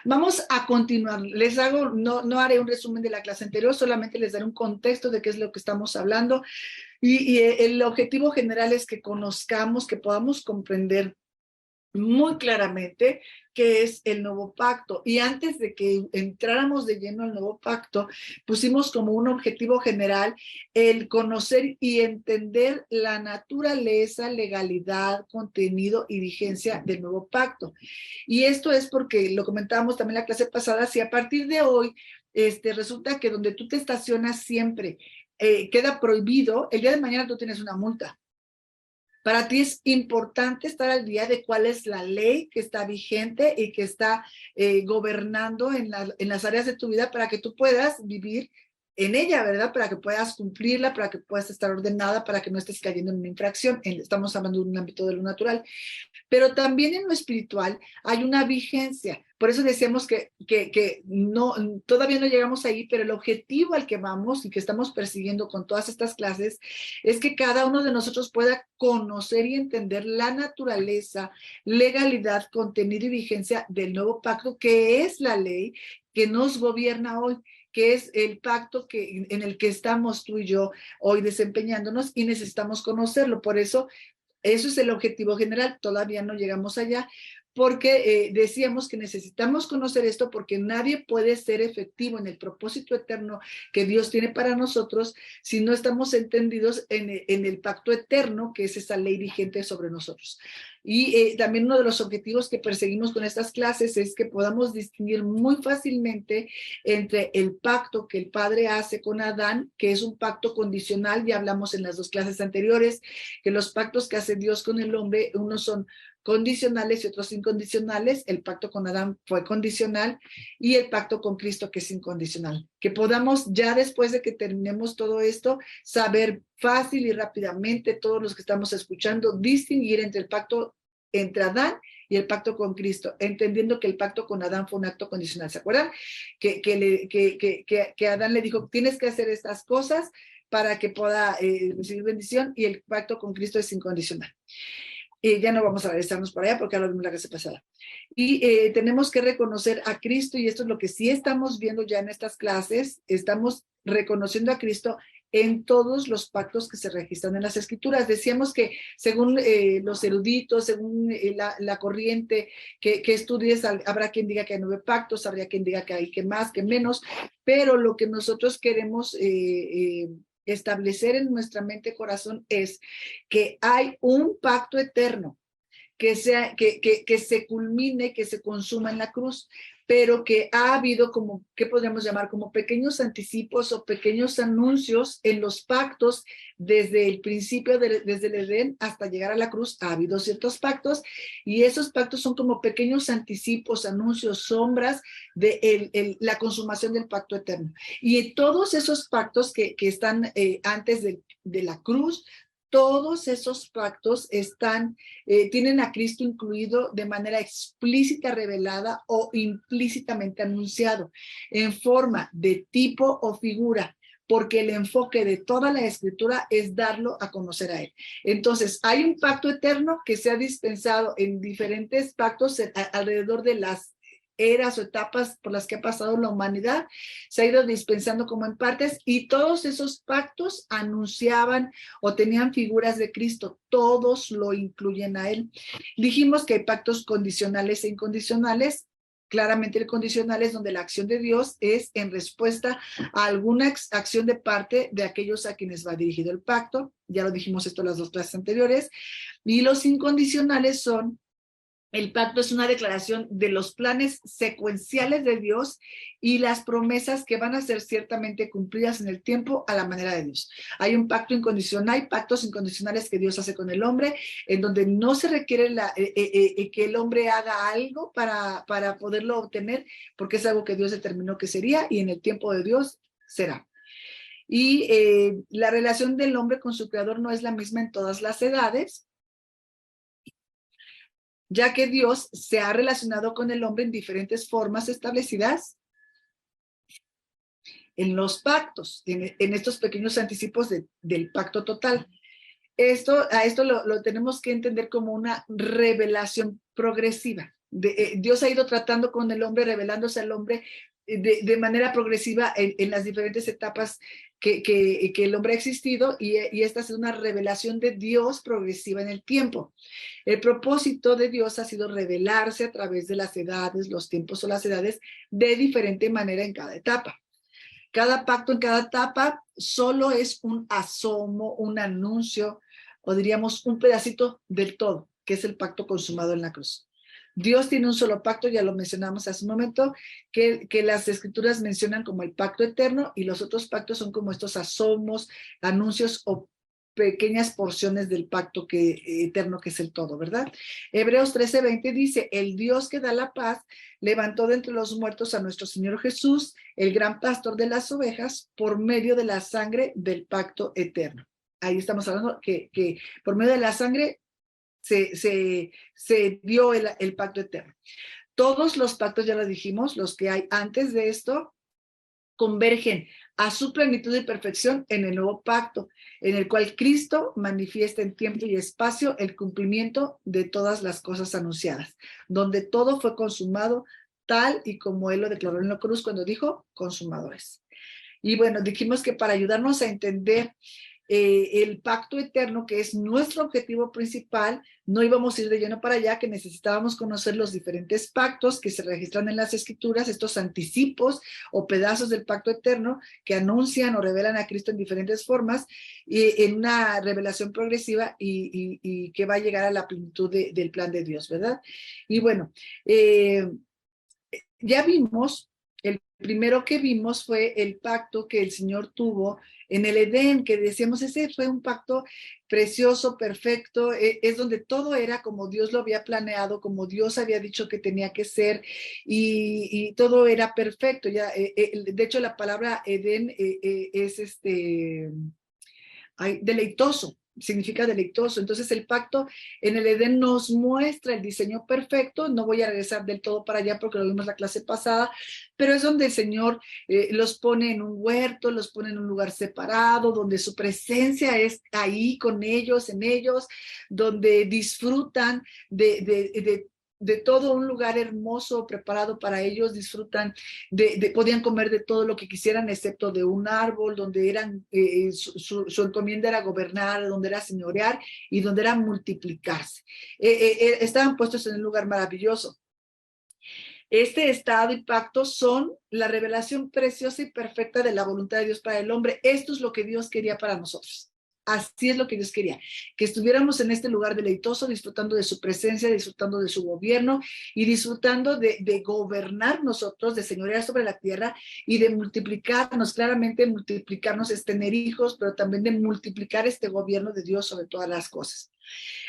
Vamos a continuar. Les hago, no haré un resumen de la clase anterior, solamente les daré un contexto de qué es lo que estamos hablando. Y el objetivo general es que conozcamos, que podamos comprender muy claramente qué es el nuevo pacto. Y antes de que entráramos de lleno al nuevo pacto, pusimos como un objetivo general el conocer y entender la naturaleza, legalidad, contenido y vigencia del nuevo pacto. Y esto es porque, lo comentábamos también en la clase pasada, si a partir de hoy resulta que donde tú te estacionas siempre queda prohibido, el día de mañana tú tienes una multa. Para ti es importante estar al día de cuál es la ley que está vigente y que está gobernando en las áreas de tu vida para que tú puedas vivir en ella, ¿verdad? Para que puedas cumplirla, para que puedas estar ordenada, para que no estés cayendo en una infracción. Estamos hablando de un ámbito de lo natural. Pero también en lo espiritual hay una vigencia. Por eso decíamos que no, todavía no llegamos ahí, pero el objetivo al que vamos y que estamos persiguiendo con todas estas clases es que cada uno de nosotros pueda conocer y entender la naturaleza, legalidad, contenido y vigencia del nuevo pacto, que es la ley que nos gobierna hoy, que es el pacto en el que estamos tú y yo hoy desempeñándonos, y necesitamos conocerlo. Por eso es el objetivo general. Todavía no llegamos allá porque decíamos que necesitamos conocer esto, porque nadie puede ser efectivo en el propósito eterno que Dios tiene para nosotros si no estamos entendidos en el pacto eterno, que es esa ley vigente sobre nosotros. Y también uno de los objetivos que perseguimos con estas clases es que podamos distinguir muy fácilmente entre el pacto que el Padre hace con Adán, que es un pacto condicional. Ya hablamos en las dos clases anteriores que los pactos que hace Dios con el hombre, unos son condicionales y otros incondicionales. El pacto con Adán fue condicional, y el pacto con Cristo, que es incondicional. Que podamos, ya después de que terminemos todo esto, saber fácil y rápidamente, todos los que estamos escuchando, distinguir entre el pacto entre Adán y el pacto con Cristo, entendiendo que el pacto con Adán fue un acto condicional. ¿Se acuerdan? Que Adán le dijo, tienes que hacer estas cosas para que pueda recibir bendición, y el pacto con Cristo es incondicional. Ya no vamos a regresarnos por allá porque ya lo vimos la clase pasada. Y tenemos que reconocer a Cristo, y esto es lo que sí estamos viendo ya en estas clases. Estamos reconociendo a Cristo en todos los pactos que se registran en las Escrituras. Decíamos que según los eruditos, según la corriente que estudies, habrá quien diga que hay 9 pactos, habrá quien diga que hay que más, que menos, pero lo que nosotros queremos establecer en nuestra mente y corazón es que hay un pacto eterno que se culmine, que se consuma en la cruz, pero que ha habido como, ¿qué podríamos llamar? Como pequeños anticipos o pequeños anuncios en los pactos desde el principio, desde el Edén hasta llegar a la cruz. Ha habido ciertos pactos, y esos pactos son como pequeños anticipos, anuncios, sombras de la consumación del pacto eterno. Y todos esos pactos que están antes de la cruz, todos esos pactos tienen a Cristo incluido de manera explícita, revelada o implícitamente anunciado, en forma de tipo o figura, porque el enfoque de toda la Escritura es darlo a conocer a Él. Entonces, hay un pacto eterno que se ha dispensado en diferentes pactos alrededor de las eras o etapas por las que ha pasado la humanidad. Se ha ido dispensando como en partes, y todos esos pactos anunciaban o tenían figuras de Cristo. Todos lo incluyen a Él. Dijimos que hay pactos condicionales e incondicionales. Claramente el condicional es donde la acción de Dios es en respuesta a alguna acción de parte de aquellos a quienes va dirigido el pacto. Ya lo dijimos esto en las 2 clases anteriores. Y los incondicionales son: el pacto es una declaración de los planes secuenciales de Dios y las promesas que van a ser ciertamente cumplidas en el tiempo a la manera de Dios. Hay un pacto incondicional, hay pactos incondicionales que Dios hace con el hombre, en donde no se requiere que el hombre haga algo para poderlo obtener, porque es algo que Dios determinó que sería, y en el tiempo de Dios será. Y la relación del hombre con su creador no es la misma en todas las edades, ya que Dios se ha relacionado con el hombre en diferentes formas establecidas en los pactos, en estos pequeños anticipos del pacto total. A esto lo tenemos que entender como una revelación progresiva. Dios ha ido tratando con el hombre, revelándose al hombre de manera progresiva en las diferentes etapas que el hombre ha existido, y esta es una revelación de Dios progresiva en el tiempo. El propósito de Dios ha sido revelarse a través de las edades, los tiempos o las edades, de diferente manera en cada etapa. Cada pacto en cada etapa solo es un asomo, un anuncio, o diríamos un pedacito del todo, que es el pacto consumado en la cruz. Dios tiene un solo pacto, ya lo mencionamos hace un momento, que las escrituras mencionan como el pacto eterno, y los otros pactos son como estos asomos, anuncios o pequeñas porciones del pacto eterno, que es el todo, ¿verdad? Hebreos 13:20 dice: el Dios que da la paz levantó de entre los muertos a nuestro Señor Jesús, el gran pastor de las ovejas, por medio de la sangre del pacto eterno. Ahí estamos hablando que por medio de la sangre se dio el pacto eterno. Todos los pactos, ya lo dijimos, los que hay antes de esto, convergen a su plenitud y perfección en el nuevo pacto, en el cual Cristo manifiesta en tiempo y espacio el cumplimiento de todas las cosas anunciadas, donde todo fue consumado, tal y como Él lo declaró en la cruz cuando dijo: consumado es. Y bueno, dijimos que para ayudarnos a entender el pacto eterno, que es nuestro objetivo principal, no íbamos a ir de lleno para allá, que necesitábamos conocer los diferentes pactos que se registran en las escrituras, estos anticipos o pedazos del pacto eterno que anuncian o revelan a Cristo en diferentes formas, en una revelación progresiva, y que va a llegar a la plenitud del plan de Dios, ¿verdad? Y bueno, ya vimos, el primero que vimos fue el pacto que el Señor tuvo en el Edén, que decíamos, ese fue un pacto precioso, perfecto, es donde todo era como Dios lo había planeado, como Dios había dicho que tenía que ser, y todo era perfecto. Ya, de hecho, la palabra Edén es deleitoso, significa deleitoso. Entonces el pacto en el Edén nos muestra el diseño perfecto. No voy a regresar del todo para allá porque lo vimos la clase pasada, pero es donde el Señor los pone en un huerto, los pone en un lugar separado, donde su presencia es ahí con ellos, en ellos, donde disfrutan de todo un lugar hermoso preparado para ellos. Disfrutan podían comer de todo lo que quisieran, excepto de un árbol, donde eran su encomienda era gobernar, donde era señorear y donde era multiplicarse. Estaban puestos en un lugar maravilloso. Este estado y pacto son la revelación preciosa y perfecta de la voluntad de Dios para el hombre. Esto es lo que Dios quería para nosotros. Así es lo que Dios quería, que estuviéramos en este lugar deleitoso, disfrutando de su presencia, disfrutando de su gobierno y disfrutando de gobernar nosotros, de señorear sobre la tierra y de multiplicarnos. Claramente multiplicarnos es tener hijos, pero también de multiplicar este gobierno de Dios sobre todas las cosas.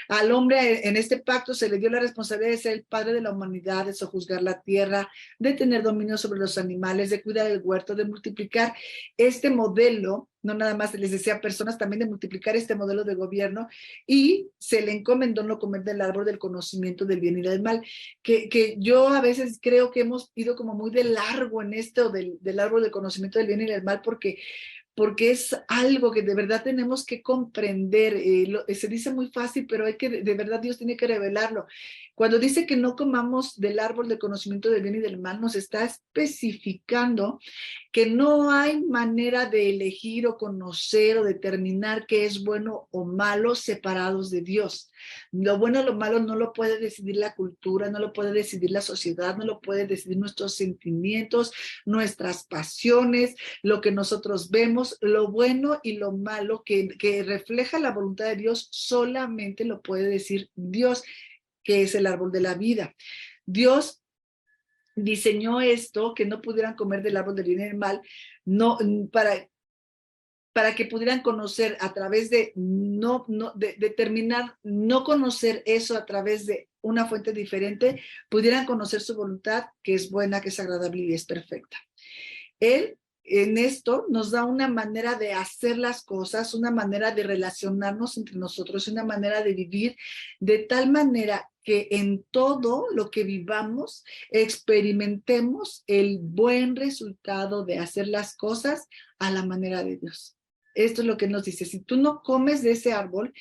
Al hombre en este pacto se le dio la responsabilidad de ser el padre de la humanidad, de sojuzgar la tierra, de tener dominio sobre los animales, de cuidar el huerto, de multiplicar este modelo. No nada más les decía a personas, también de multiplicar este modelo de gobierno, y se le encomendó no comer del árbol del conocimiento del bien y del mal, que yo a veces creo que hemos ido como muy de largo en esto del árbol del conocimiento del bien y del mal, porque es algo que de verdad tenemos que comprender. Se dice muy fácil, pero hay que, de verdad Dios tiene que revelarlo. Cuando dice que no comamos del árbol de conocimiento del bien y del mal, nos está especificando que no hay manera de elegir o conocer o determinar qué es bueno o malo separados de Dios. Lo bueno o lo malo no lo puede decidir la cultura, no lo puede decidir la sociedad, no lo puede decidir nuestros sentimientos, nuestras pasiones, lo que nosotros vemos. Lo bueno y lo malo que refleja la voluntad de Dios solamente lo puede decir Dios, que es el árbol de la vida. Dios diseñó esto, que no pudieran comer del árbol del bien y del mal, no, para que pudieran conocer a través de determinar, no conocer eso a través de una fuente diferente, pudieran conocer su voluntad, que es buena, que es agradable y es perfecta. Él en esto nos da una manera de hacer las cosas, una manera de relacionarnos entre nosotros, una manera de vivir de tal manera que en todo lo que vivamos experimentemos el buen resultado de hacer las cosas a la manera de Dios. Esto es lo que nos dice: si tú no comes de ese árbol,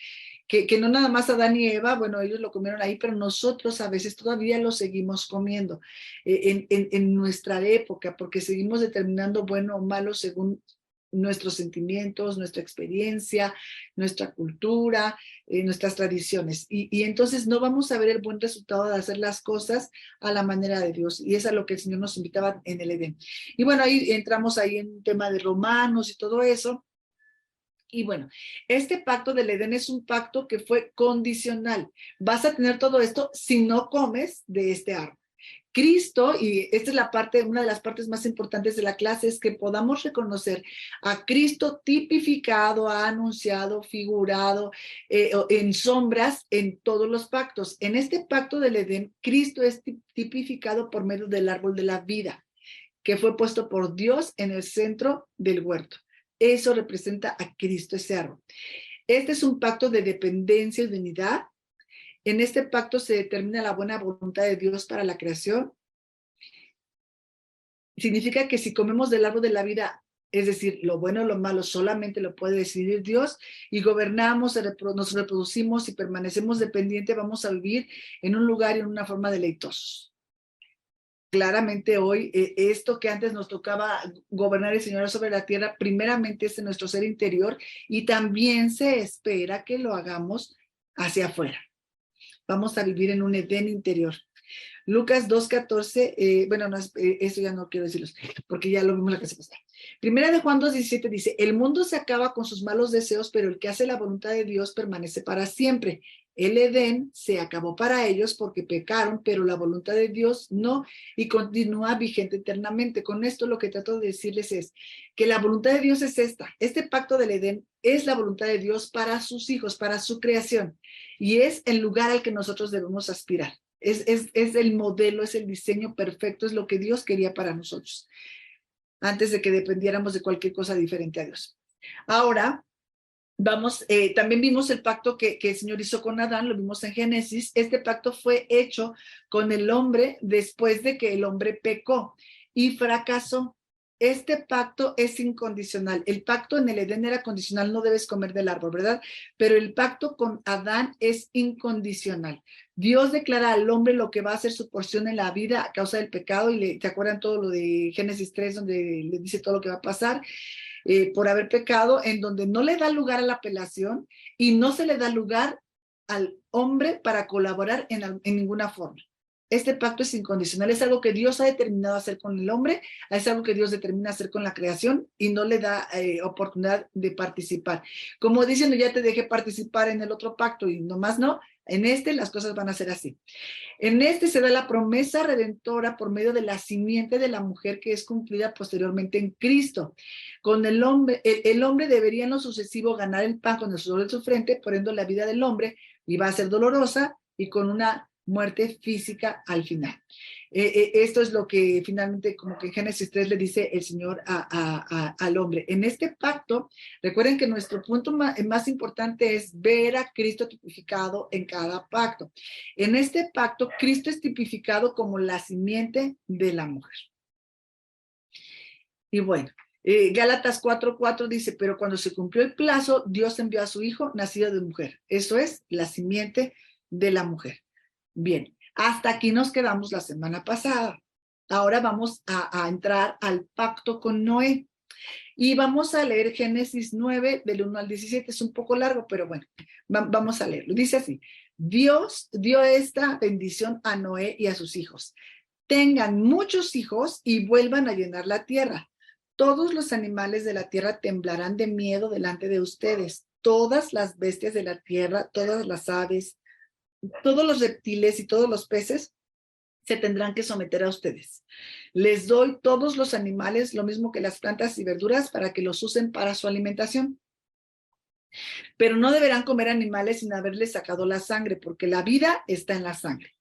que no nada más Adán y Eva, bueno, ellos lo comieron ahí, pero nosotros a veces todavía lo seguimos comiendo en nuestra época, porque seguimos determinando bueno o malo según nuestros sentimientos, nuestra experiencia, nuestra cultura, nuestras tradiciones. Y entonces no vamos a ver el buen resultado de hacer las cosas a la manera de Dios. Y es a lo que el Señor nos invitaba en el Edén. Y bueno, ahí entramos ahí en un tema de Romanos y todo eso. Y bueno, este pacto del Edén es un pacto que fue condicional. Vas a tener todo esto si no comes de este árbol. Cristo, y esta es la parte, una de las partes más importantes de la clase, es que podamos reconocer a Cristo tipificado, anunciado, figurado, en sombras en todos los pactos. En este pacto del Edén, Cristo es tipificado por medio del árbol de la vida, que fue puesto por Dios en el centro del huerto. Eso representa a Cristo, ese árbol. Este es un pacto de dependencia y de unidad. En este pacto se determina la buena voluntad de Dios para la creación. Significa que si comemos del árbol de la vida, es decir, lo bueno o lo malo, solamente lo puede decidir Dios, y gobernamos, nos reproducimos y permanecemos dependientes, vamos a vivir en un lugar y en una forma deleitosos. Claramente hoy, esto que antes nos tocaba gobernar y señorar sobre la tierra, primeramente es en nuestro ser interior, y también se espera que lo hagamos hacia afuera. Vamos a vivir en un Edén interior. Lucas 2:14, bueno, no, eso ya no quiero decirlo, porque ya lo vimos la clase pasada. Primera de Juan 2:17 dice, el mundo se acaba con sus malos deseos, pero el que hace la voluntad de Dios permanece para siempre. El Edén se acabó para ellos porque pecaron, pero la voluntad de Dios no, y continúa vigente eternamente. Con esto lo que trato de decirles es que la voluntad de Dios es esta. Este pacto del Edén es la voluntad de Dios para sus hijos, para su creación, y es el lugar al que nosotros debemos aspirar. Es el modelo, es el diseño perfecto, es lo que Dios quería para nosotros, antes de que dependiéramos de cualquier cosa diferente a Dios. Ahora, vamos, también vimos el pacto que el Señor hizo con Adán, lo vimos en Génesis. Este pacto fue hecho con el hombre después de que el hombre pecó y fracasó. Este pacto es incondicional. El pacto en el Edén era condicional, no debes comer del árbol, ¿verdad? Pero el pacto con Adán es incondicional. Dios declara al hombre lo que va a ser su porción en la vida a causa del pecado, y ¿te acuerdan todo lo de Génesis 3, donde le dice todo lo que va a pasar? Por haber pecado, en donde no le da lugar a la apelación y no se le da lugar al hombre para colaborar en ninguna forma. Este pacto es incondicional, es algo que Dios ha determinado hacer con el hombre, es algo que Dios determina hacer con la creación y no le da oportunidad de participar. Como diciendo, ya te dejé participar en el otro pacto y nomás no, en este las cosas van a ser así. En este se da la promesa redentora por medio de la simiente de la mujer, que es cumplida posteriormente en Cristo. Con el hombre debería en lo sucesivo ganar el pan con el sudor de su frente, poniendo la vida del hombre, y va a ser dolorosa y con una muerte física al final. Esto es lo que finalmente, como que en Génesis 3 le dice el Señor al hombre. En este pacto, recuerden que nuestro punto más importante es ver a Cristo tipificado en cada pacto. En este pacto, Cristo es tipificado como la simiente de la mujer. Y bueno, Gálatas 4:4 dice, pero cuando se cumplió el plazo, Dios envió a su hijo nacido de mujer. Eso es la simiente de la mujer. Bien, hasta aquí nos quedamos la semana pasada. Ahora vamos a entrar al pacto con Noé. Y vamos a leer Génesis 9, del 1 al 17. Es un poco largo, pero bueno, vamos a leerlo. Dice así, Dios dio esta bendición a Noé y a sus hijos. Tengan muchos hijos y vuelvan a llenar la tierra. Todos los animales de la tierra temblarán de miedo delante de ustedes. Todas las bestias de la tierra, todas las aves, todos los reptiles y todos los peces se tendrán que someter a ustedes. Les doy todos los animales, lo mismo que las plantas y verduras, para que los usen para su alimentación. Pero no deberán comer animales sin haberles sacado la sangre, porque la vida está en la sangre.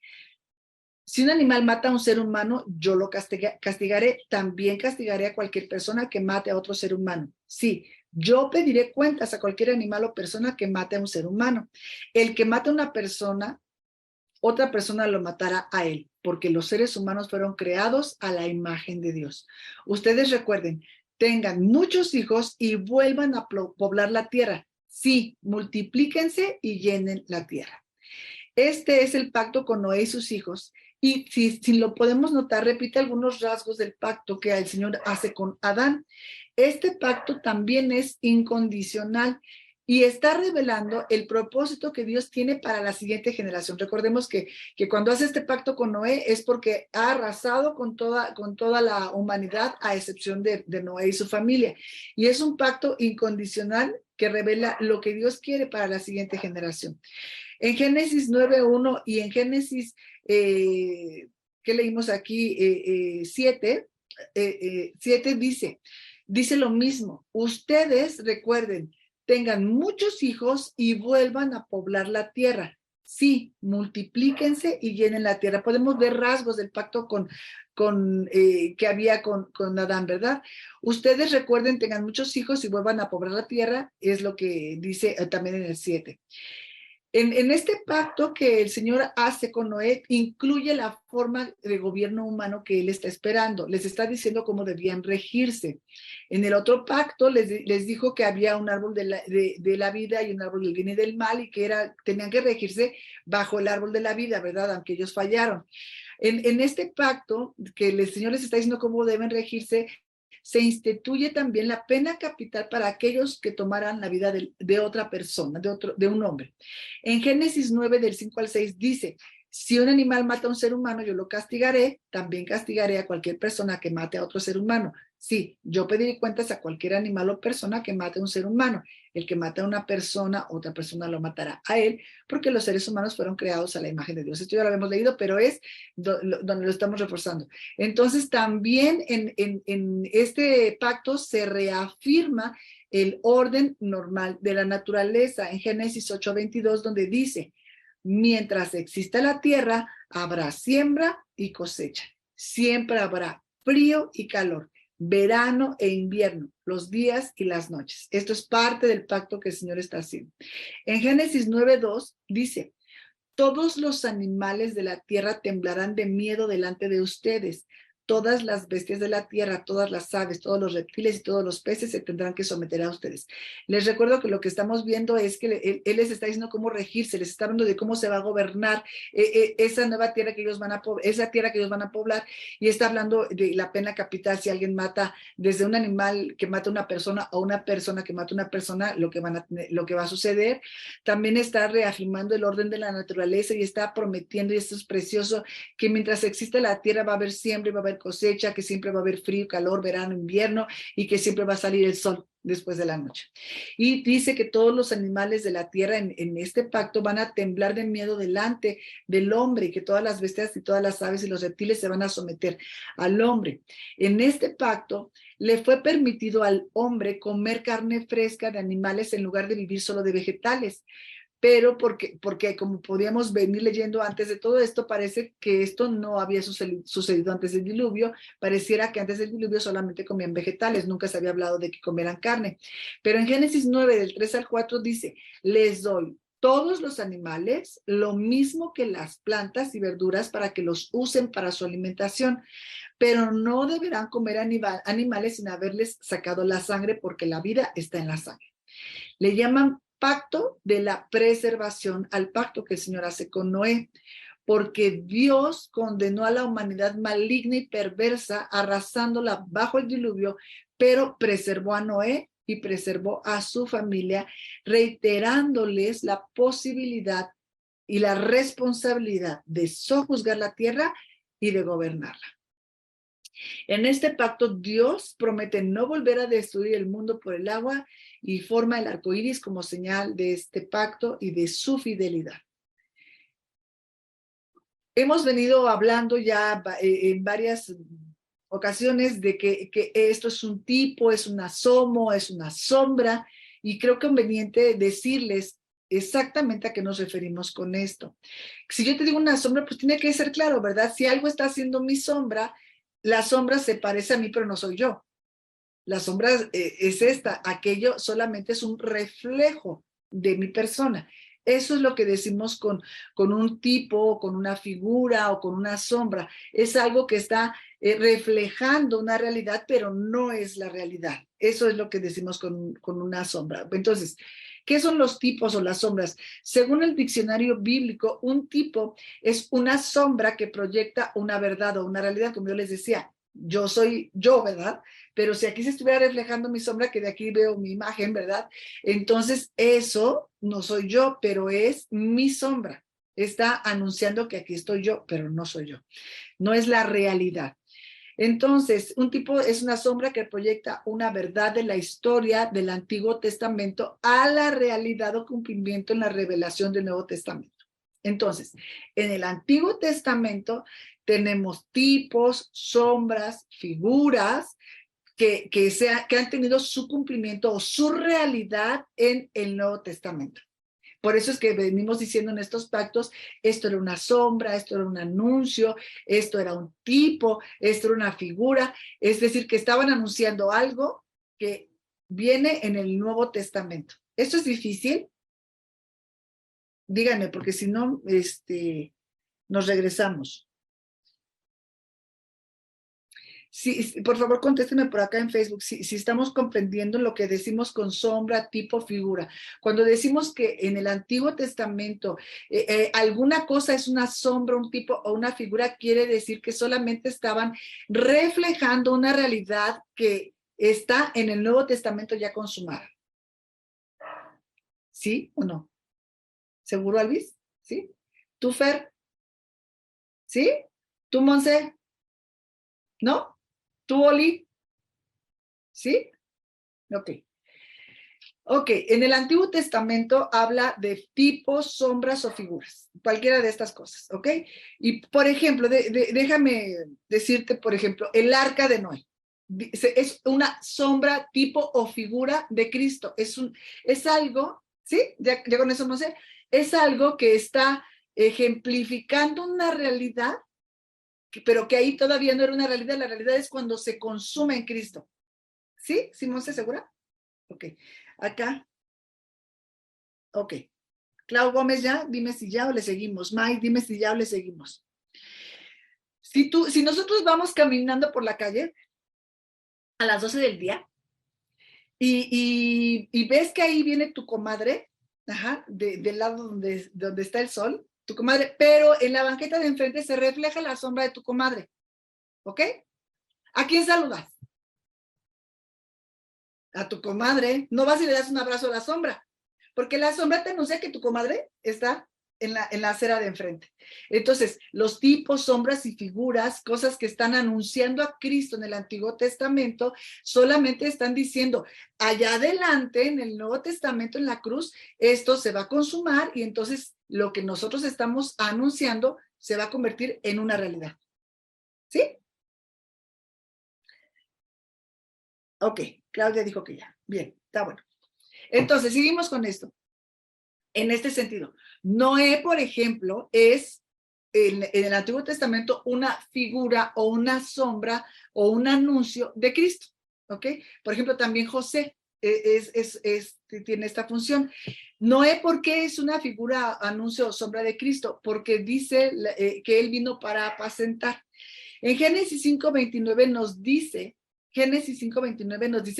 Si un animal mata a un ser humano, yo lo castigaré. También castigaré a cualquier persona que mate a otro ser humano. Sí, yo pediré cuentas a cualquier animal o persona que mate a un ser humano. El que mate a una persona, otra persona lo matará a él, porque los seres humanos fueron creados a la imagen de Dios. Ustedes recuerden, tengan muchos hijos y vuelvan a poblar la tierra. Sí, multiplíquense y llenen la tierra. Este es el pacto con Noé y sus hijos. Y si lo podemos notar, repite algunos rasgos del pacto que el Señor hace con Adán. Este pacto también es incondicional y está revelando el propósito que Dios tiene para la siguiente generación. Recordemos que cuando hace este pacto con Noé es porque ha arrasado con toda la humanidad, a excepción de Noé y su familia. Y es un pacto incondicional que revela lo que Dios quiere para la siguiente generación. En Génesis 9:1 y en Génesis, ¿qué leímos aquí? 7 dice lo mismo. Ustedes, recuerden, tengan muchos hijos y vuelvan a poblar la tierra. Sí, multiplíquense y llenen la tierra. Podemos ver rasgos del pacto que había con Adán, ¿verdad? Ustedes recuerden, tengan muchos hijos y vuelvan a poblar la tierra, es lo que dice también en el 7. En este pacto que el Señor hace con Noé, incluye la forma de gobierno humano que él está esperando. Les está diciendo cómo debían regirse. En el otro pacto les dijo que había un árbol de la vida y un árbol del bien y del mal, y que tenían que regirse bajo el árbol de la vida, ¿verdad? Aunque ellos fallaron. En este pacto que el Señor les está diciendo cómo deben regirse, se instituye también la pena capital para aquellos que tomaran la vida de otra persona, de un hombre. En Génesis 9, del 5 al 6, dice: si un animal mata a un ser humano, yo lo castigaré, también castigaré a cualquier persona que mate a otro ser humano. Sí, yo pediré cuentas a cualquier animal o persona que mate a un ser humano. El que mate a una persona, otra persona lo matará a él, porque los seres humanos fueron creados a la imagen de Dios. Esto ya lo habíamos leído, pero es donde lo estamos reforzando. Entonces, también en este pacto se reafirma el orden normal de la naturaleza en Génesis 8:22, donde dice: mientras exista la tierra, habrá siembra y cosecha. Siempre habrá frío y calor, verano e invierno, los días y las noches. Esto es parte del pacto que el Señor está haciendo. En Génesis 9:2 dice: todos los animales de la tierra temblarán de miedo delante de ustedes. Todas las bestias de la tierra, todas las aves, todos los reptiles y todos los peces se tendrán que someter a ustedes. Les recuerdo que lo que estamos viendo es que él les está diciendo cómo regirse, les está hablando de cómo se va a gobernar esa nueva tierra que ellos van a esa tierra que ellos van a poblar, y está hablando de la pena capital si alguien mata, desde un animal que mata a una persona o una persona que mata a una persona, lo que va a suceder. También está reafirmando el orden de la naturaleza y está prometiendo, y esto es precioso, que mientras existe la tierra va a haber siembra y va a haber cosecha, que siempre va a haber frío, calor, verano, invierno, y que siempre va a salir el sol después de la noche. Y dice que todos los animales de la tierra en este pacto van a temblar de miedo delante del hombre, y que todas las bestias y todas las aves y los reptiles se van a someter al hombre. En este pacto le fue permitido al hombre comer carne fresca de animales en lugar de vivir solo de vegetales. Pero porque como podíamos venir leyendo antes de todo esto, parece que esto no había sucedido antes del diluvio. Pareciera que antes del diluvio solamente comían vegetales, nunca se había hablado de que comieran carne. Pero en Génesis 9, del 3 al 4 dice: les doy todos los animales, lo mismo que las plantas y verduras, para que los usen para su alimentación, pero no deberán comer animales sin haberles sacado la sangre, porque la vida está en la sangre. Le llaman pacto de la preservación al pacto que el Señor hace con Noé, porque Dios condenó a la humanidad maligna y perversa, arrasándola bajo el diluvio, pero preservó a Noé y preservó a su familia, reiterándoles la posibilidad y la responsabilidad de sojuzgar la tierra y de gobernarla. En este pacto, Dios promete no volver a destruir el mundo por el agua, y forma el arco iris como señal de este pacto y de su fidelidad. Hemos venido hablando ya en varias ocasiones de que esto es un tipo, es un asomo, es una sombra, y creo conveniente decirles exactamente a qué nos referimos con esto. Si yo te digo una sombra, pues tiene que ser claro, ¿verdad? Si algo está haciendo mi sombra, la sombra se parece a mí, pero no soy yo. La sombra es esta, aquello solamente es un reflejo de mi persona. Eso es lo que decimos con un tipo, con una figura o con una sombra. Es algo que está reflejando una realidad, pero no es la realidad. Eso es lo que decimos con una sombra. Entonces, ¿Qué son los tipos o las sombras? Según el diccionario bíblico, un tipo es una sombra que proyecta una verdad o una realidad, como yo les decía. Yo soy yo, ¿verdad? Pero si aquí se estuviera reflejando mi sombra, que de aquí veo mi imagen, ¿verdad? Entonces eso no soy yo, pero es mi sombra. Está anunciando que aquí estoy yo, pero no soy yo. No es la realidad. Entonces, un tipo es una sombra que proyecta una verdad de la historia del Antiguo Testamento a la realidad o cumplimiento en la revelación del Nuevo Testamento. Entonces, en el Antiguo Testamento tenemos tipos, sombras, figuras que han tenido su cumplimiento o su realidad en el Nuevo Testamento. Por eso es que venimos diciendo en estos pactos, esto era una sombra, esto era un anuncio, esto era un tipo, esto era una figura, es decir, que estaban anunciando algo que viene en el Nuevo Testamento. ¿Esto es difícil? Díganme, porque si no, nos regresamos. Sí, por favor, contésteme por acá en Facebook si estamos comprendiendo lo que decimos con sombra, tipo, figura. Cuando decimos que en el Antiguo Testamento alguna cosa es una sombra, un tipo o una figura, quiere decir que solamente estaban reflejando una realidad que está en el Nuevo Testamento ya consumada. ¿Sí o no? ¿Seguro, Alvis? ¿Sí? ¿Tú, Fer? ¿Sí? ¿Tú, Monse? ¿No? ¿Tú, Oli? ¿Sí? Ok. Ok, en el Antiguo Testamento habla de tipos, sombras o figuras, cualquiera de estas cosas, ¿ok? Y, por ejemplo, déjame decirte, por ejemplo, el arca de Noé. Es una sombra, tipo o figura de Cristo. Es algo, ¿sí? Ya con eso no sé. Es algo que está ejemplificando una realidad, pero que ahí todavía no era una realidad. La realidad es cuando se consume en Cristo. ¿Sí? ¿Simón se segura? Ok. Acá. Ok. Clau Gómez ya, dime si ya o le seguimos. May, dime si ya o le seguimos. Si nosotros vamos caminando por la calle a las 12 del día y ves que ahí viene tu comadre, ajá, del lado donde está el sol, tu comadre, pero en la banqueta de enfrente se refleja la sombra de tu comadre, ¿ok? ¿A quién saludas? A tu comadre. No vas y le das un abrazo a la sombra, porque la sombra te anuncia que tu comadre está en la acera de enfrente. Entonces, los tipos, sombras y figuras, cosas que están anunciando a Cristo en el Antiguo Testamento, solamente están diciendo, allá adelante, en el Nuevo Testamento, en la cruz, esto se va a consumar y entonces lo que nosotros estamos anunciando se va a convertir en una realidad. ¿Sí? Ok, Claudia dijo que ya. Bien, está bueno. Entonces, seguimos con esto. En este sentido, Noé, por ejemplo, es en el Antiguo Testamento una figura o una sombra o un anuncio de Cristo, ¿ok? Por ejemplo, también José tiene esta función. Noé, ¿por qué es una figura, anuncio o sombra de Cristo? Porque dice que él vino para apacentar. En Génesis 5:29 nos dice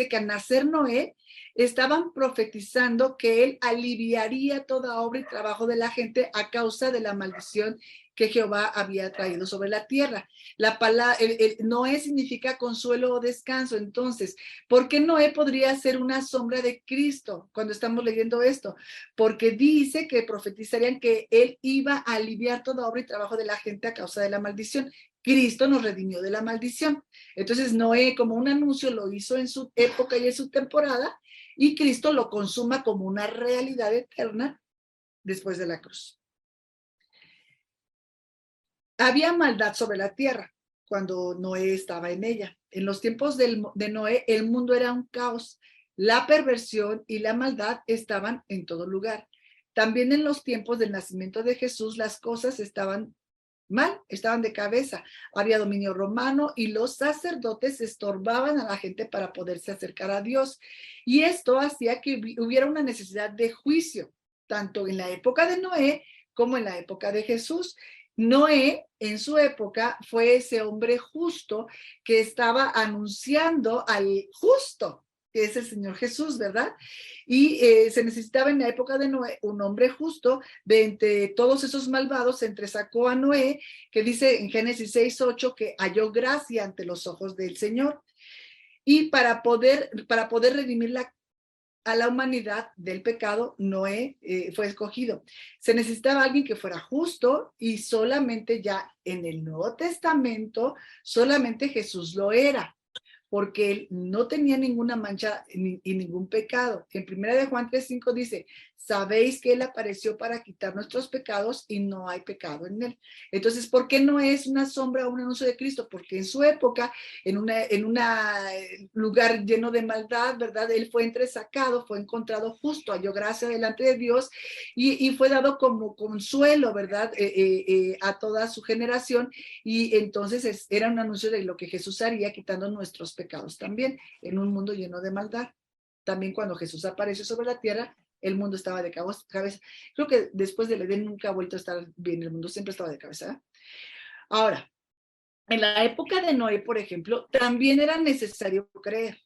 que al nacer Noé, estaban profetizando que él aliviaría toda obra y trabajo de la gente a causa de la maldición que Jehová había traído sobre la tierra. La palabra Noé significa consuelo o descanso. Entonces, ¿por qué Noé podría ser una sombra de Cristo cuando estamos leyendo esto? Porque dice que profetizarían que él iba a aliviar toda obra y trabajo de la gente a causa de la maldición. Cristo nos redimió de la maldición. Entonces Noé, como un anuncio, lo hizo en su época y en su temporada, y Cristo lo consuma como una realidad eterna después de la cruz. Había maldad sobre la tierra cuando Noé estaba en ella. En los tiempos de Noé, el mundo era un caos. La perversión y la maldad estaban en todo lugar. También en los tiempos del nacimiento de Jesús, las cosas estaban mal, estaban de cabeza. Había dominio romano y los sacerdotes estorbaban a la gente para poderse acercar a Dios. Y esto hacía que hubiera una necesidad de juicio, tanto en la época de Noé como en la época de Jesús. Noé, en su época, fue ese hombre justo que estaba anunciando al justo. que es el Señor Jesús, ¿verdad? Y se necesitaba en la época de Noé un hombre justo. De entre todos esos malvados se entresacó a Noé, que dice en Génesis 6:8 que halló gracia ante los ojos del Señor. Y para poder redimir a la humanidad del pecado, Noé fue escogido. Se necesitaba alguien que fuera justo, y solamente ya en el Nuevo Testamento, solamente Jesús lo era, porque él no tenía ninguna mancha y ningún pecado. En 1 Juan 3:5 dice, sabéis que él apareció para quitar nuestros pecados y no hay pecado en él. Entonces, ¿por qué no es una sombra o un anuncio de Cristo? Porque en su época, en un lugar lleno de maldad, ¿verdad? Él fue entresacado, fue encontrado justo, halló gracia delante de Dios y fue dado como consuelo, ¿verdad? A toda su generación. Y entonces era un anuncio de lo que Jesús haría quitando nuestros pecados también en un mundo lleno de maldad. También cuando Jesús apareció sobre la tierra, el mundo estaba de cabeza. Creo que después del Edén nunca ha vuelto a estar bien, el mundo siempre estaba de cabeza, ¿eh? Ahora, en la época de Noé, por ejemplo, también era necesario creer.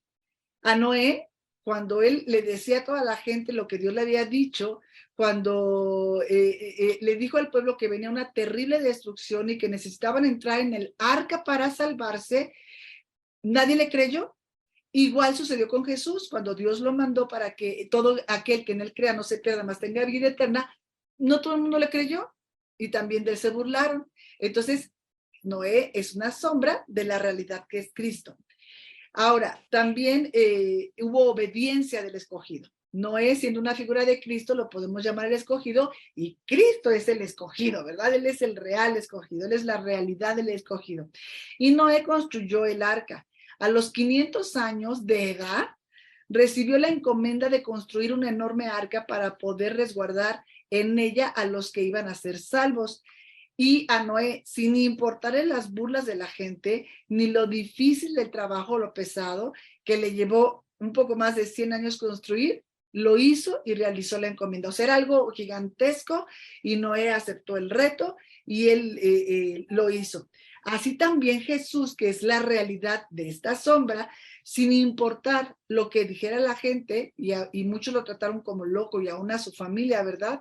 A Noé, cuando él le decía a toda la gente lo que Dios le había dicho, cuando le dijo al pueblo que venía una terrible destrucción y que necesitaban entrar en el arca para salvarse, nadie le creyó. Igual sucedió con Jesús, cuando Dios lo mandó para que todo aquel que en él crea no se pierda, mas tenga vida eterna. No todo el mundo le creyó y también de él se burlaron. Entonces, Noé es una sombra de la realidad que es Cristo. Ahora, también hubo obediencia del escogido. Noé, siendo una figura de Cristo, lo podemos llamar el escogido, y Cristo es el escogido, ¿verdad? Él es el real escogido, él es la realidad del escogido. Y Noé construyó el arca. A los 500 años de edad, recibió la encomienda de construir una enorme arca para poder resguardar en ella a los que iban a ser salvos. Y a Noé, sin importarle las burlas de la gente, ni lo difícil del trabajo, lo pesado, que le llevó un poco más de 100 años construir, lo hizo y realizó la encomienda. O sea, era algo gigantesco y Noé aceptó el reto y él lo hizo. Así también Jesús, que es la realidad de esta sombra, sin importar lo que dijera la gente, y muchos lo trataron como loco, y aún a su familia, ¿verdad?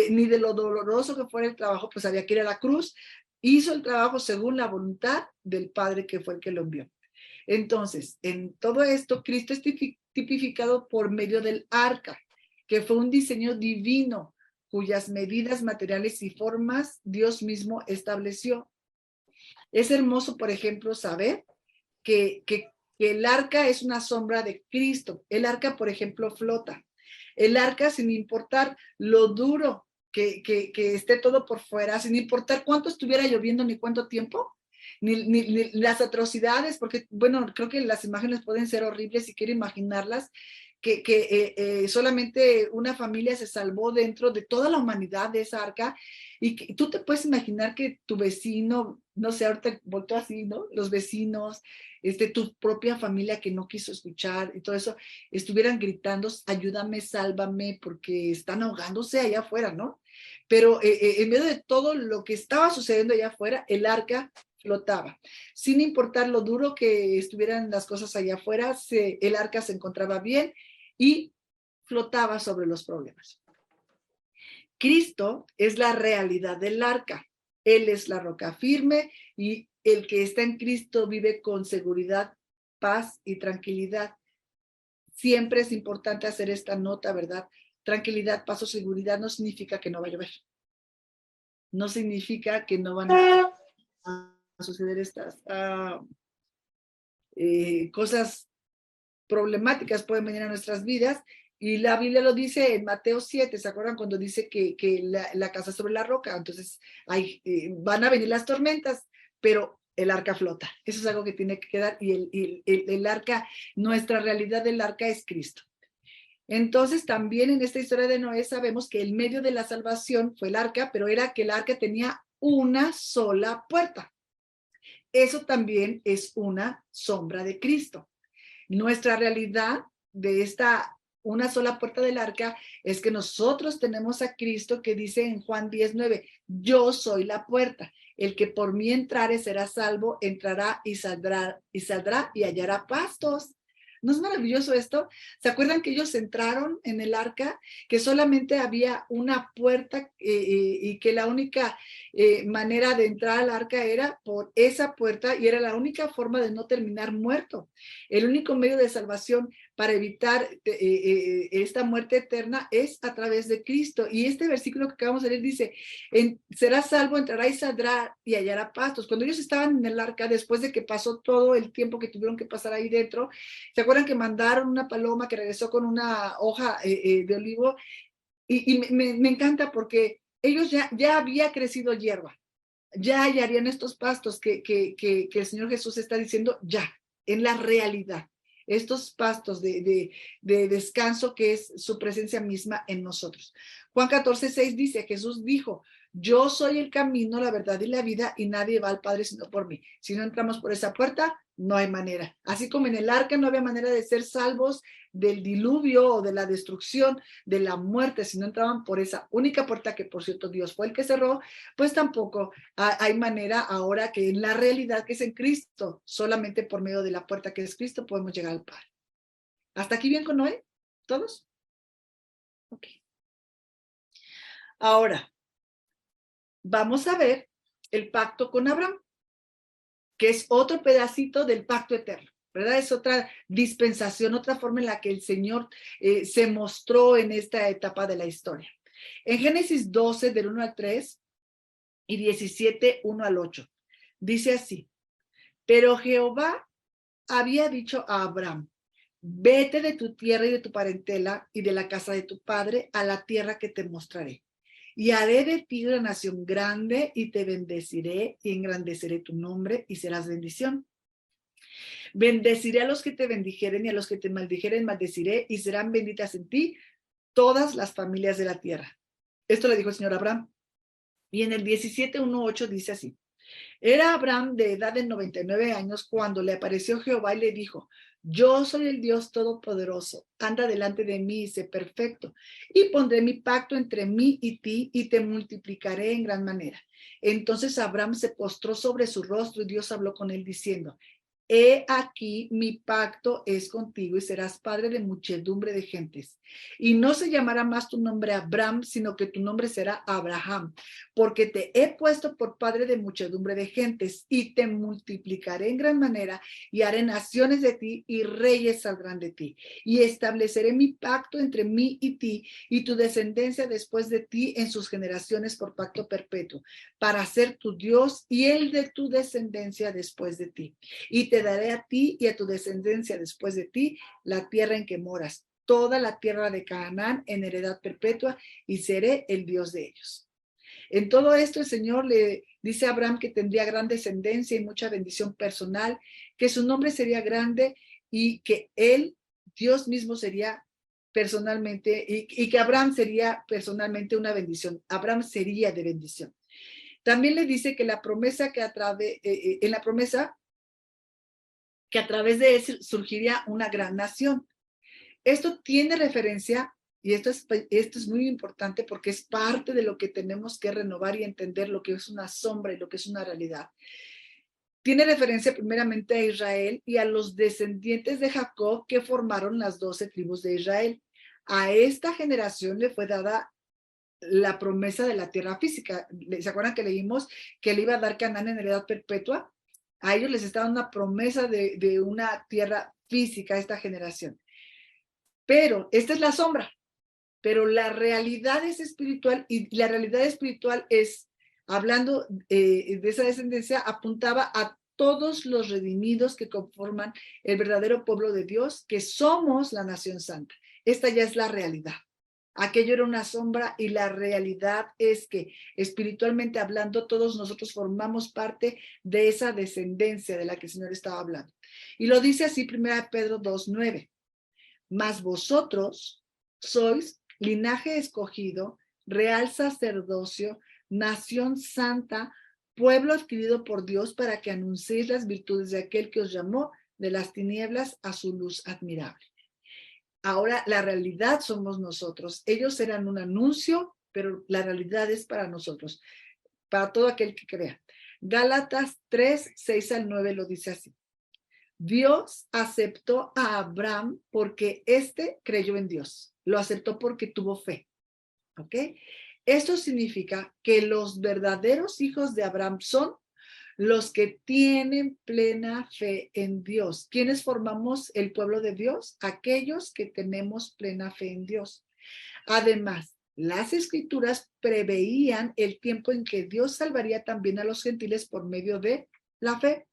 Ni de lo doloroso que fuera el trabajo, pues había que ir a la cruz. Hizo el trabajo según la voluntad del Padre, que fue el que lo envió. Entonces, en todo esto, Cristo es tipificado por medio del arca, que fue un diseño divino, cuyas medidas materiales y formas Dios mismo estableció. Es hermoso, por ejemplo, saber que el arca es una sombra de Cristo. El arca, por ejemplo, flota. El arca, sin importar lo duro que esté todo por fuera, sin importar cuánto estuviera lloviendo ni cuánto tiempo, ni las atrocidades, porque, bueno, creo que las imágenes pueden ser horribles si quiero imaginarlas, que solamente una familia se salvó dentro de toda la humanidad de esa arca, y que tú te puedes imaginar que tu vecino, no sé, ahorita voltó así, ¿no? Los vecinos, tu propia familia que no quiso escuchar y todo eso, estuvieran gritando, ayúdame, sálvame, porque están ahogándose allá afuera, ¿no? Pero en medio de todo lo que estaba sucediendo allá afuera, el arca flotaba. Sin importar lo duro que estuvieran las cosas allá afuera, el arca se encontraba bien y flotaba sobre los problemas. Cristo es la realidad del arca. Él es la roca firme, y el que está en Cristo vive con seguridad, paz y tranquilidad. Siempre es importante hacer esta nota, ¿verdad? Tranquilidad, paz o seguridad no significa que no va a llover. No significa que no van a suceder estas cosas problemáticas, pueden venir a nuestras vidas. Y la Biblia lo dice en Mateo 7, ¿se acuerdan cuando dice que la casa sobre la roca? Entonces van a venir las tormentas, pero el arca flota. Eso es algo que tiene que quedar, y el arca, nuestra realidad del arca es Cristo. Entonces también en esta historia de Noé sabemos que el medio de la salvación fue el arca, pero era que el arca tenía una sola puerta. Eso también es una sombra de Cristo. Nuestra realidad de esta una sola puerta del arca es que nosotros tenemos a Cristo, que dice en Juan 10:9, yo soy la puerta, el que por mí entrare será salvo, entrará y saldrá y hallará pastos. ¿No es maravilloso esto? ¿Se acuerdan que ellos entraron en el arca, que solamente había una puerta y que la única manera de entrar al arca era por esa puerta y era la única forma de no terminar muerto? El único medio de salvación para evitar esta muerte eterna es a través de Cristo. Y este versículo que acabamos de leer dice, será salvo, entrará y saldrá y hallará pastos. Cuando ellos estaban en el arca, después de que pasó todo el tiempo que tuvieron que pasar ahí dentro, ¿se acuerdan que mandaron una paloma que regresó con una hoja de olivo? Y me encanta porque ellos ya había crecido hierba, ya hallarían estos pastos que el Señor Jesús está diciendo ya, en la realidad. Estos pastos de descanso que es su presencia misma en nosotros. Juan 14:6 dice, Jesús dijo, yo soy el camino, la verdad y la vida, y nadie va al Padre sino por mí. Si no entramos por esa puerta, no hay manera. Así como en el arca no había manera de ser salvos del diluvio o de la destrucción, de la muerte, si no entraban por esa única puerta que, por cierto, Dios fue el que cerró, pues tampoco hay manera ahora que en la realidad que es en Cristo, solamente por medio de la puerta que es Cristo podemos llegar al Padre. ¿Hasta aquí bien con Noé? ¿Todos? Ok. Ahora, vamos a ver el pacto con Abraham, que es otro pedacito del pacto eterno, ¿verdad? Es otra dispensación, otra forma en la que el Señor se mostró en esta etapa de la historia. En Génesis 12, del 1 al 3 y 17, 1 al 8, dice así, pero Jehová había dicho a Abraham, vete de tu tierra y de tu parentela y de la casa de tu padre a la tierra que te mostraré. Y haré de ti una nación grande y te bendeciré y engrandeceré tu nombre y serás bendición. Bendeciré a los que te bendijeren y a los que te maldijeren maldeciré y serán benditas en ti todas las familias de la tierra. Esto le dijo el Señor a Abraham. Y en el 17:1-8 dice así. Era Abraham de edad de 99 años cuando le apareció Jehová y le dijo, yo soy el Dios Todopoderoso, anda delante de mí y sé perfecto, y pondré mi pacto entre mí y ti y te multiplicaré en gran manera. Entonces Abraham se postró sobre su rostro y Dios habló con él diciendo, he aquí mi pacto es contigo y serás padre de muchedumbre de gentes. Y no se llamará más tu nombre Abraham, sino que tu nombre será Abraham, porque te he puesto por padre de muchedumbre de gentes y te multiplicaré en gran manera y haré naciones de ti y reyes saldrán de ti. Y estableceré mi pacto entre mí y ti y tu descendencia después de ti en sus generaciones por pacto perpetuo, para ser tu Dios y el de tu descendencia después de ti. Y te daré a ti y a tu descendencia después de ti la tierra en que moras, toda la tierra de Canaán en heredad perpetua, y seré el Dios de ellos. En todo esto el Señor le dice a Abraham que tendría gran descendencia y mucha bendición personal, que su nombre sería grande y que él, Dios mismo, sería personalmente, y que Abraham sería personalmente una bendición. Abraham sería de bendición. También le dice que la promesa que en la promesa que a través de él surgiría una gran nación. Esto tiene referencia, y esto es muy importante porque es parte de lo que tenemos que renovar y entender lo que es una sombra y lo que es una realidad. Tiene referencia primeramente a Israel y a los descendientes de Jacob que formaron las 12 tribus de Israel. A esta generación le fue dada la promesa de la tierra física. ¿Se acuerdan que leímos que le iba a dar Canaán en heredad perpetua? A ellos les estaba una promesa de una tierra física a esta generación. Pero esta es la sombra, pero la realidad es espiritual y la realidad espiritual es, hablando de esa descendencia, apuntaba a todos los redimidos que conforman el verdadero pueblo de Dios, que somos la nación santa. Esta ya es la realidad. Aquello era una sombra y la realidad es que espiritualmente hablando todos nosotros formamos parte de esa descendencia de la que el Señor estaba hablando. Y lo dice así 1 Pedro 2:9. Mas vosotros sois linaje escogido, real sacerdocio, nación santa, pueblo adquirido por Dios para que anunciéis las virtudes de aquel que os llamó de las tinieblas a su luz admirable. Ahora la realidad somos nosotros. Ellos eran un anuncio, pero la realidad es para nosotros, para todo aquel que crea. Gálatas 3:6-9 lo dice así. Dios aceptó a Abraham porque éste creyó en Dios. Lo aceptó porque tuvo fe. ¿Ok? Esto significa que los verdaderos hijos de Abraham son los que tienen plena fe en Dios. ¿Quiénes formamos el pueblo de Dios? Aquellos que tenemos plena fe en Dios. Además, las escrituras preveían el tiempo en que Dios salvaría también a los gentiles por medio de la fe.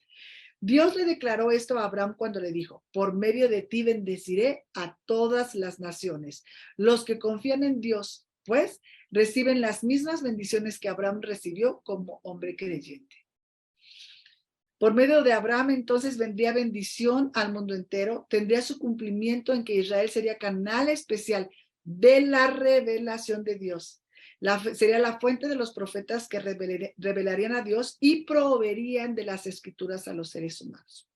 Dios le declaró esto a Abraham cuando le dijo, por medio de ti bendeciré a todas las naciones. Los que confían en Dios, pues, reciben las mismas bendiciones que Abraham recibió como hombre creyente. Por medio de Abraham, entonces, vendría bendición al mundo entero, tendría su cumplimiento en que Israel sería canal especial de la revelación de Dios. Sería la fuente de los profetas que revelarían a Dios y proveerían de las escrituras a los seres humanos.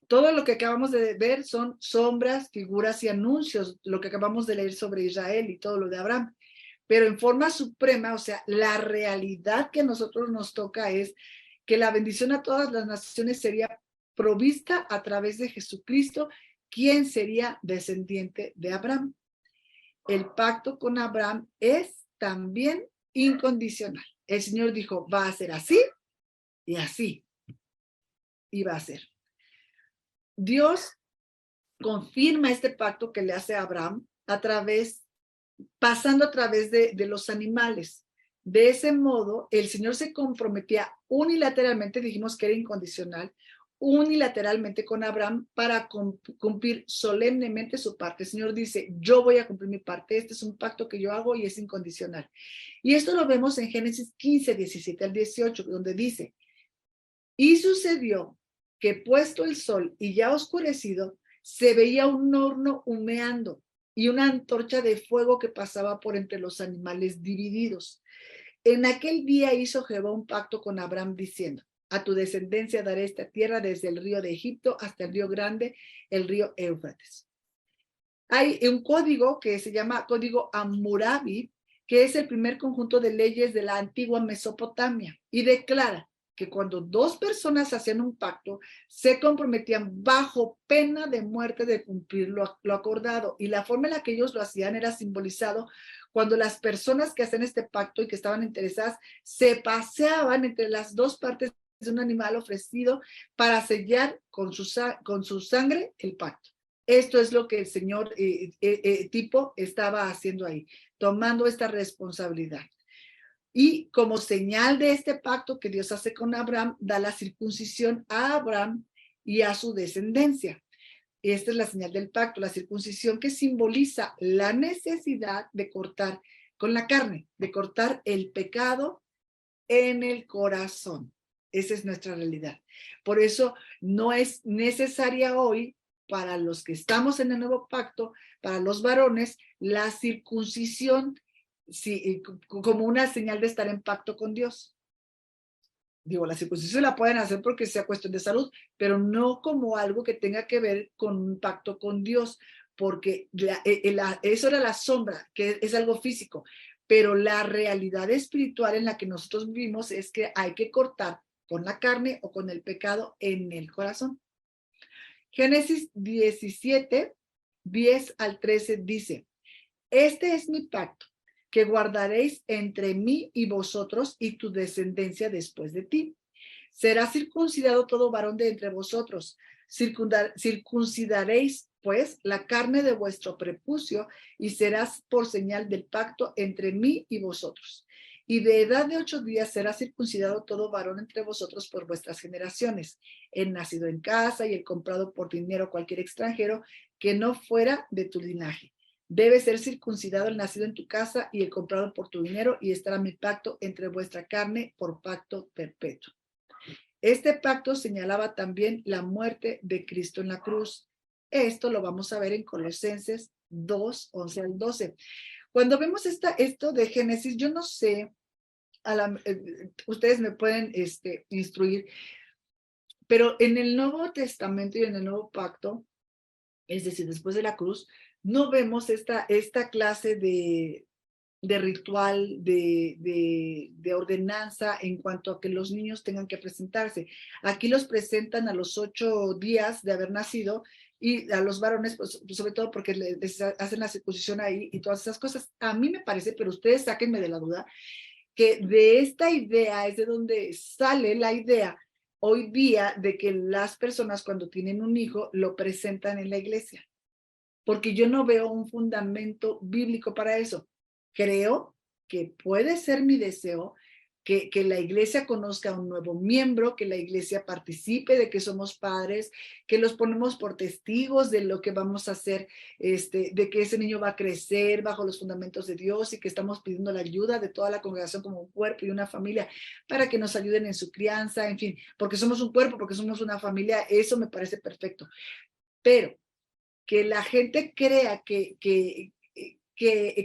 Todo lo que acabamos de ver son sombras, figuras y anuncios, lo que acabamos de leer sobre Israel y todo lo de Abraham. Pero en forma suprema, o sea, la realidad que a nosotros nos toca es que la bendición a todas las naciones sería provista a través de Jesucristo, quien sería descendiente de Abraham. El pacto con Abraham es también incondicional. El Señor dijo, va a ser así y así. Y va a ser. Dios confirma este pacto que le hace a Abraham pasando a través de los animales. De ese modo, el Señor se comprometía unilateralmente, dijimos que era incondicional, unilateralmente con Abraham para cumplir solemnemente su parte. El Señor dice, yo voy a cumplir mi parte, este es un pacto que yo hago y es incondicional. Y esto lo vemos en Génesis 15, 17 al 18, donde dice, y sucedió que puesto el sol y ya oscurecido, se veía un horno humeando y una antorcha de fuego que pasaba por entre los animales divididos. En aquel día hizo Jehová un pacto con Abraham diciendo, a tu descendencia daré esta tierra desde el río de Egipto hasta el río grande, el río Éufrates. Hay un código que se llama Código Hammurabi, que es el primer conjunto de leyes de la antigua Mesopotamia, y declara que cuando dos personas hacían un pacto, se comprometían bajo pena de muerte de cumplir lo acordado. Y la forma en la que ellos lo hacían era simbolizado cuando las personas que hacían este pacto y que estaban interesadas se paseaban entre las dos partes de un animal ofrecido para sellar con su sangre el pacto. Esto es lo que el señor tipo estaba haciendo ahí, tomando esta responsabilidad. Y como señal de este pacto que Dios hace con Abraham, da la circuncisión a Abraham y a su descendencia. Esta es la señal del pacto, la circuncisión que simboliza la necesidad de cortar con la carne, de cortar el pecado en el corazón. Esa es nuestra realidad. Por eso no es necesaria hoy para los que estamos en el nuevo pacto, para los varones, la circuncisión como una señal de estar en pacto con Dios. Digo, la circuncisión la pueden hacer porque sea cuestión de salud, pero no como algo que tenga que ver con un pacto con Dios, porque eso era la sombra, que es algo físico, pero la realidad espiritual en la que nosotros vivimos es que hay que cortar con la carne o con el pecado en el corazón. Génesis 17, 10 al 13 dice, este es mi pacto que guardaréis entre mí y vosotros y tu descendencia después de ti. Será circuncidado todo varón de entre vosotros. Circuncidaréis, pues, la carne de vuestro prepucio y serás por señal del pacto entre mí y vosotros. Y de edad de 8 días será circuncidado todo varón entre vosotros por vuestras generaciones, el nacido en casa y el comprado por dinero cualquier extranjero que no fuera de tu linaje. Debe ser circuncidado el nacido en tu casa y el comprado por tu dinero, y estará mi pacto entre vuestra carne por pacto perpetuo. Este pacto señalaba también la muerte de Cristo en la cruz. Esto lo vamos a ver en Colosenses 2, 11 al 12. Cuando vemos esto de Génesis, yo no sé, ustedes me pueden instruir, pero en el Nuevo Testamento y en el Nuevo Pacto, es decir, después de la cruz, no vemos esta clase de de ritual, de ordenanza en cuanto a que los niños tengan que presentarse. Aquí los presentan a los 8 días de haber nacido y a los varones, pues, sobre todo porque les hacen la circuncisión ahí y todas esas cosas. A mí me parece, pero ustedes sáquenme de la duda, que de esta idea es de donde sale la idea hoy día de que las personas cuando tienen un hijo lo presentan en la iglesia, porque yo no veo un fundamento bíblico para eso. Creo que puede ser mi deseo que la iglesia conozca a un nuevo miembro, que la iglesia participe de que somos padres, que los ponemos por testigos de lo que vamos a hacer, de que ese niño va a crecer bajo los fundamentos de Dios y que estamos pidiendo la ayuda de toda la congregación como un cuerpo y una familia para que nos ayuden en su crianza, en fin, porque somos un cuerpo, porque somos una familia, eso me parece perfecto. Pero que la gente crea que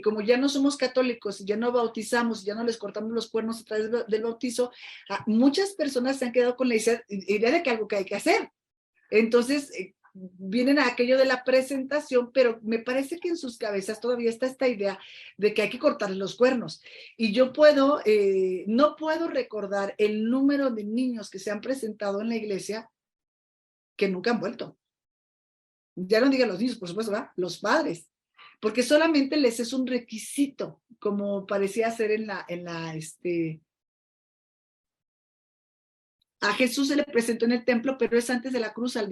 como ya no somos católicos y ya no bautizamos, ya no les cortamos los cuernos a través del bautizo, muchas personas se han quedado con la idea de que algo que hay que hacer. Entonces, vienen a aquello de la presentación, pero me parece que en sus cabezas todavía está esta idea de que hay que cortarles los cuernos. Y yo no puedo recordar el número de niños que se han presentado en la iglesia que nunca han vuelto. Ya no digan los niños, por supuesto, ¿verdad? Los padres, porque solamente les es un requisito, como parecía ser a Jesús se le presentó en el templo, pero es antes de la cruz al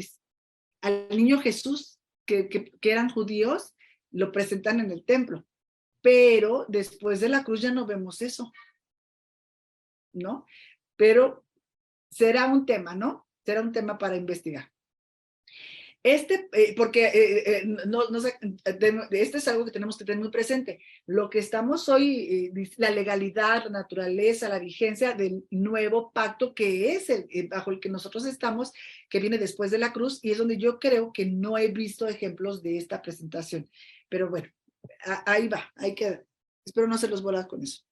niño Jesús, que eran judíos, lo presentan en el templo, pero después de la cruz ya no vemos eso, ¿no? Pero será un tema, ¿no? Será un tema para investigar. Porque no sé, esto es algo que tenemos que tener muy presente. Lo que estamos hoy, la legalidad, la naturaleza, la vigencia del nuevo pacto que es bajo el que nosotros estamos, que viene después de la cruz, y es donde yo creo que no he visto ejemplos de esta presentación. Pero bueno, ahí va, espero no se los volar con eso.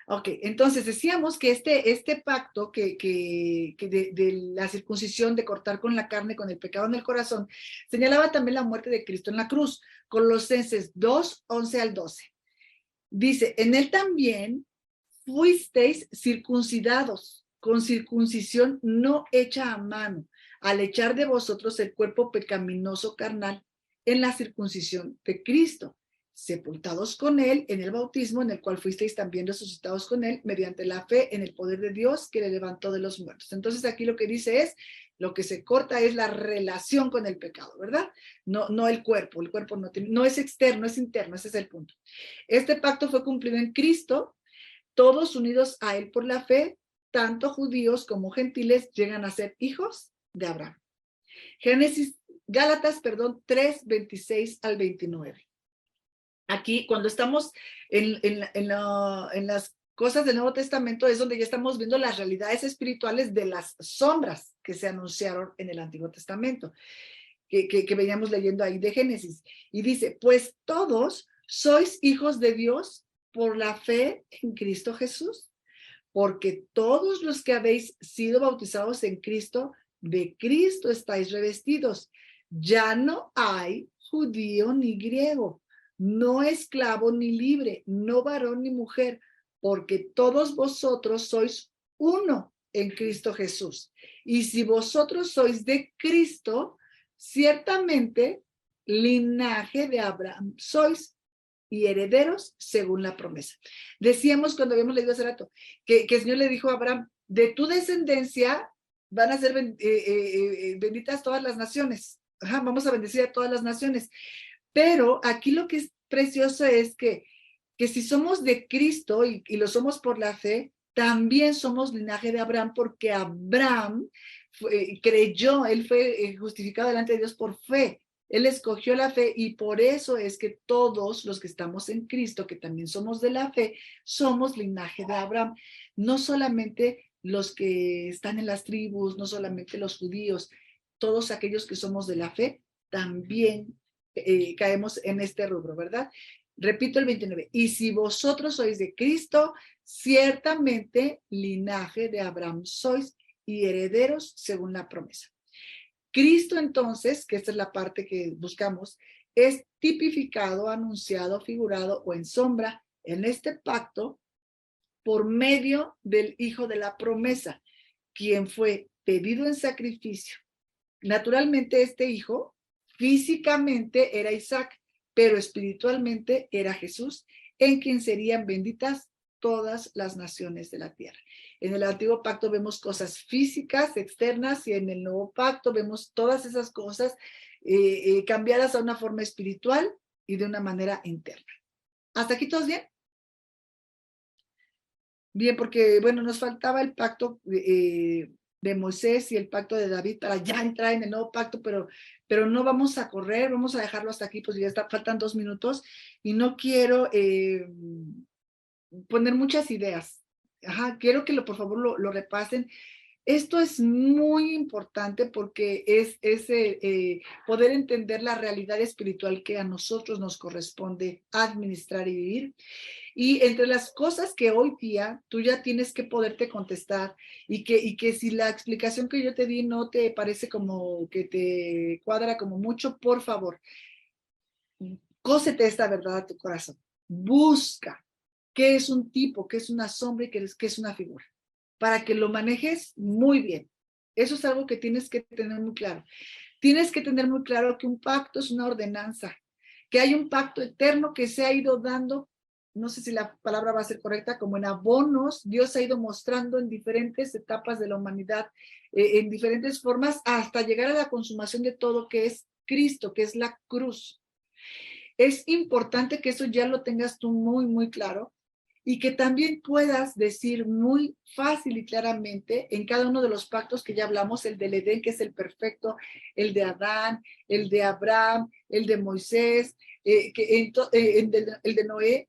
Ok, entonces decíamos que este pacto de la circuncisión, de cortar con la carne, con el pecado en el corazón, señalaba también la muerte de Cristo en la cruz. Colosenses 2, 11 al 12. Dice, en él también fuisteis circuncidados, con circuncisión no hecha a mano, al echar de vosotros el cuerpo pecaminoso carnal en la circuncisión de Cristo, sepultados con él en el bautismo, en el cual fuisteis también resucitados con él, mediante la fe en el poder de Dios que le levantó de los muertos. Entonces aquí lo que dice es, lo que se corta es la relación con el pecado, ¿verdad? No el cuerpo no es externo, es interno, ese es el punto. Este pacto fue cumplido en Cristo, todos unidos a él por la fe, tanto judíos como gentiles llegan a ser hijos de Abraham. Gálatas 3, 26 al 29. Aquí, cuando estamos en las cosas del Nuevo Testamento, es donde ya estamos viendo las realidades espirituales de las sombras que se anunciaron en el Antiguo Testamento, que veníamos leyendo ahí de Génesis. Y dice, pues todos sois hijos de Dios por la fe en Cristo Jesús, porque todos los que habéis sido bautizados en Cristo, de Cristo estáis revestidos. Ya no hay judío ni griego, no esclavo ni libre, no varón ni mujer, porque todos vosotros sois uno en Cristo Jesús. Y si vosotros sois de Cristo, ciertamente linaje de Abraham sois y herederos según la promesa. Decíamos cuando habíamos leído hace rato que el Señor le dijo a Abraham, de tu descendencia van a ser benditas todas las naciones. Ajá, vamos a bendecir a todas las naciones. Pero aquí lo que es precioso es que si somos de Cristo y lo somos por la fe, también somos linaje de Abraham, porque Abraham creyó, él fue justificado delante de Dios por fe. Él escogió la fe y por eso es que todos los que estamos en Cristo, que también somos de la fe, somos linaje de Abraham. No solamente los que están en las tribus, no solamente los judíos, todos aquellos que somos de la fe, también caemos en este rubro, ¿verdad? Repito el 29. Y si vosotros sois de Cristo, ciertamente linaje de Abraham sois y herederos según la promesa. Cristo entonces, que esta es la parte que buscamos, es tipificado, anunciado, figurado o en sombra en este pacto por medio del hijo de la promesa, quien fue pedido en sacrificio. Naturalmente este hijo físicamente era Isaac, pero espiritualmente era Jesús, en quien serían benditas todas las naciones de la tierra. En el antiguo pacto vemos cosas físicas, externas, y en el nuevo pacto vemos todas esas cosas cambiadas a una forma espiritual y de una manera interna. ¿Hasta aquí todos bien? Bien, porque, bueno, nos faltaba el pacto de Moisés y el pacto de David para ya entrar en el nuevo pacto, pero no vamos a correr, vamos a dejarlo hasta aquí, pues ya está, faltan 2 minutos y no quiero poner muchas ideas. Ajá, quiero que por favor lo repasen. Esto es muy importante porque es poder entender la realidad espiritual que a nosotros nos corresponde administrar y vivir. Y entre las cosas que hoy día tú ya tienes que poderte contestar y que si la explicación que yo te di no te parece como que te cuadra como mucho, por favor, cósete esta verdad a tu corazón. Busca qué es un tipo, qué es una sombra y qué es una figura, para que lo manejes muy bien. Eso es algo que tienes que tener muy claro. Tienes que tener muy claro que un pacto es una ordenanza, que hay un pacto eterno que se ha ido dando, no sé si la palabra va a ser correcta, como en abonos. Dios ha ido mostrando en diferentes etapas de la humanidad, en diferentes formas, hasta llegar a la consumación de todo, que es Cristo, que es la cruz. Es importante que eso ya lo tengas tú muy, muy claro y que también puedas decir muy fácil y claramente en cada uno de los pactos que ya hablamos, el del Edén, que es el perfecto, el de Adán, el de Abraham, el de Moisés, el de Noé.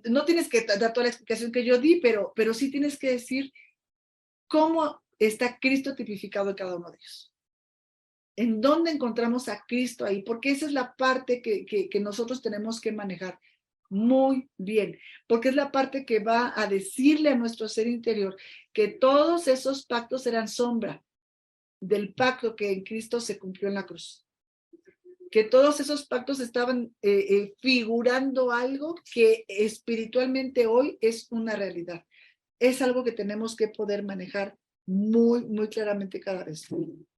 No tienes que dar toda la explicación que yo di, pero sí tienes que decir cómo está Cristo tipificado en cada uno de ellos. ¿En dónde encontramos a Cristo ahí? Porque esa es la parte que nosotros tenemos que manejar muy bien, porque es la parte que va a decirle a nuestro ser interior que todos esos pactos eran sombra del pacto que en Cristo se cumplió en la cruz. Que todos esos pactos estaban figurando algo que espiritualmente hoy es una realidad. Es algo que tenemos que poder manejar muy, muy claramente cada vez.